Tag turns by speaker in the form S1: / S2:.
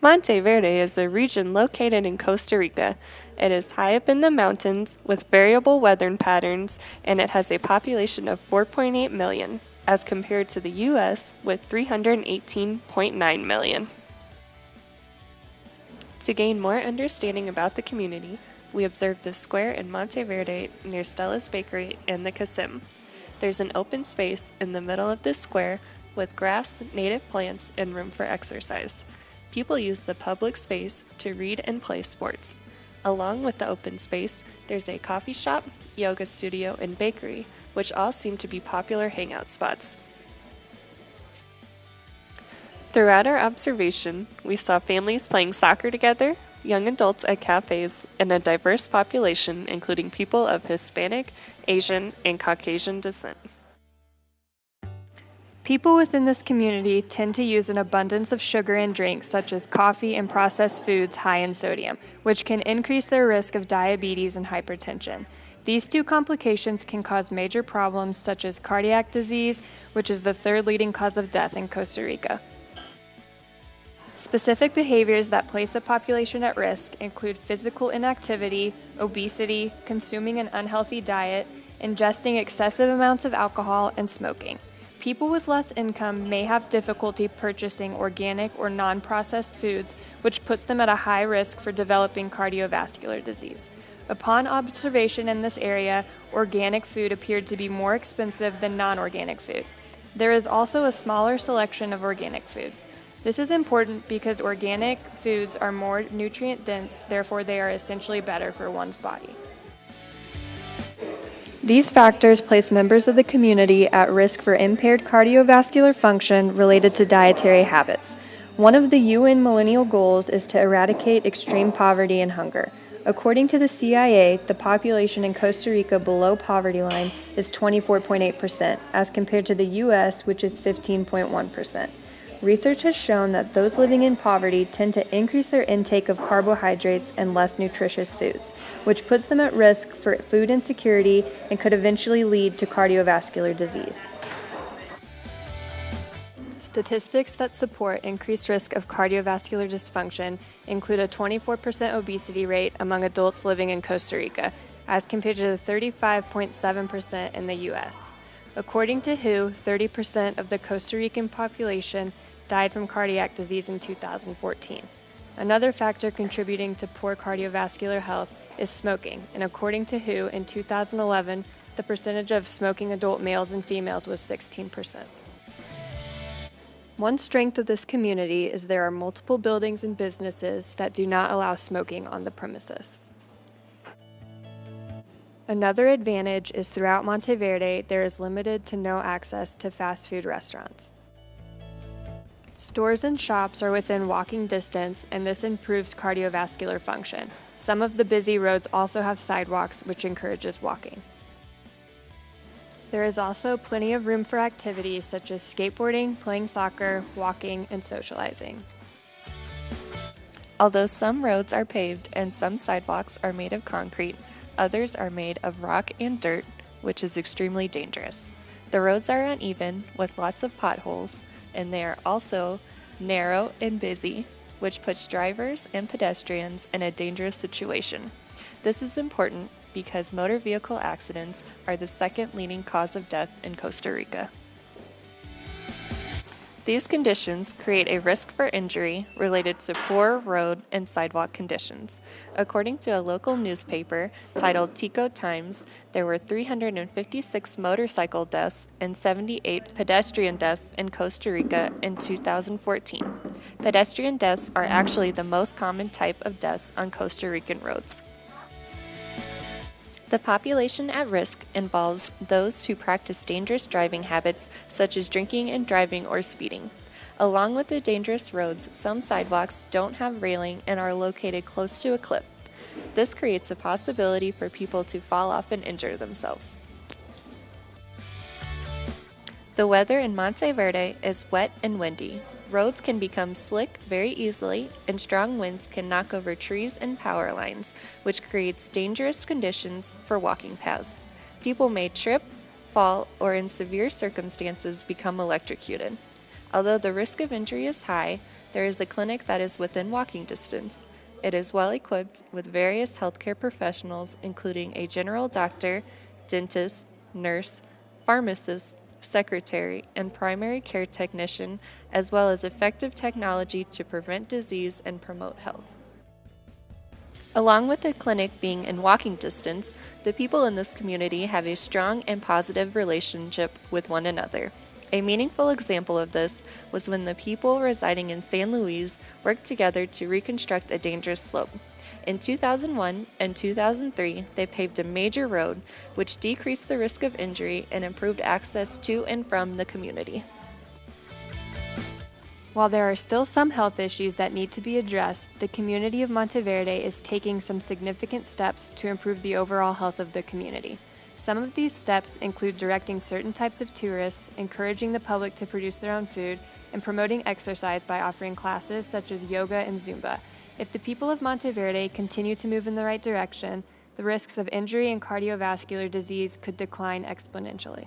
S1: Monteverde is a region located in Costa Rica. It is high up in the mountains with variable weather patterns, and it has a population of 4.8 million, as compared to the U.S. with 318.9 million. To gain more understanding about the community, we observed the square in Monteverde near Stella's Bakery and the Casim. There's an open space in the middle of this square with grass, native plants, and room for exercise. People use the public space to read and play sports. Along with the open space, there's a coffee shop, yoga studio, and bakery, which all seem to be popular hangout spots. Throughout our observation, we saw families playing soccer together, young adults at cafes, and a diverse population including people of Hispanic, Asian, and Caucasian descent.
S2: People within this community tend to use an abundance of sugar in drinks such as coffee and processed foods high in sodium, which can increase their risk of diabetes and hypertension. These two complications can cause major problems such as cardiac disease, which is the third leading cause of death in Costa Rica. Specific behaviors that place a population at risk include physical inactivity, obesity, consuming an unhealthy diet, ingesting excessive amounts of alcohol, and smoking. People with less income may have difficulty purchasing organic or non-processed foods, which puts them at a high risk for developing cardiovascular disease. Upon observation in this area, organic food appeared to be more expensive than non-organic food. There is also a smaller selection of organic food. This is important because organic foods are more nutrient-dense, therefore they are essentially better for one's body. These factors place members of the community at risk for impaired cardiovascular function related to dietary habits. One of the UN Millennial Goals is to eradicate extreme poverty and hunger. According to the CIA, the population in Costa Rica below poverty line is 24.8%, as compared to the U.S., which is 15.1%. Research has shown that those living in poverty tend to increase their intake of carbohydrates and less nutritious foods, which puts them at risk for food insecurity and could eventually lead to cardiovascular disease. Statistics that support increased risk of cardiovascular dysfunction include a 24% obesity rate among adults living in Costa Rica, as compared to the 35.7% in the U.S. According to WHO, 30% of the Costa Rican population died from cardiac disease in 2014. Another factor contributing to poor cardiovascular health is smoking, and according to WHO, in 2011, the percentage of smoking adult males and females was 16%. One strength of this community is there are multiple buildings and businesses that do not allow smoking on the premises. Another advantage is throughout Monteverde, there is limited to no access to fast food restaurants. Stores and shops are within walking distance, and this improves cardiovascular function. Some of the busy roads also have sidewalks, which encourages walking. There is also plenty of room for activities such as skateboarding, playing soccer, walking, and socializing.
S1: Although some roads are paved and some sidewalks are made of concrete, others are made of rock and dirt, which is extremely dangerous. The roads are uneven with lots of potholes, and they are also narrow and busy, which puts drivers and pedestrians in a dangerous situation. This is important because motor vehicle accidents are the second leading cause of death in Costa Rica. These conditions create a risk for injury related to poor road and sidewalk conditions. According to a local newspaper titled Tico Times, there were 356 motorcycle deaths and 78 pedestrian deaths in Costa Rica in 2014. Pedestrian deaths are actually the most common type of deaths on Costa Rican roads. The population at risk involves those who practice dangerous driving habits such as drinking and driving or speeding. Along with the dangerous roads, some sidewalks don't have railing and are located close to a cliff. This creates a possibility for people to fall off and injure themselves. The weather in Monteverde is wet and windy. Roads can become slick very easily, and strong winds can knock over trees and power lines, which creates dangerous conditions for walking paths. People may trip, fall, or in severe circumstances become electrocuted. Although the risk of injury is high, There is a clinic that is within walking distance. It is well equipped with various healthcare professionals, including a general doctor, dentist, nurse, pharmacist, secretary, and primary care technician, as well as effective technology to prevent disease and promote health. Along with the clinic being in walking distance, the people in this community have a strong and positive relationship with one another. A meaningful example of this was when the people residing in San Luis worked together to reconstruct a dangerous slope. In 2001 and 2003, they paved a major road, which decreased the risk of injury and improved access to and from the community.
S2: While there are still some health issues that need to be addressed, the community of Monteverde is taking some significant steps to improve the overall health of the community. Some of these steps include directing certain types of tourists, encouraging the public to produce their own food, and promoting exercise by offering classes such as yoga and Zumba. If the people of Monteverde continue to move in the right direction, the risks of injury and cardiovascular disease could decline exponentially.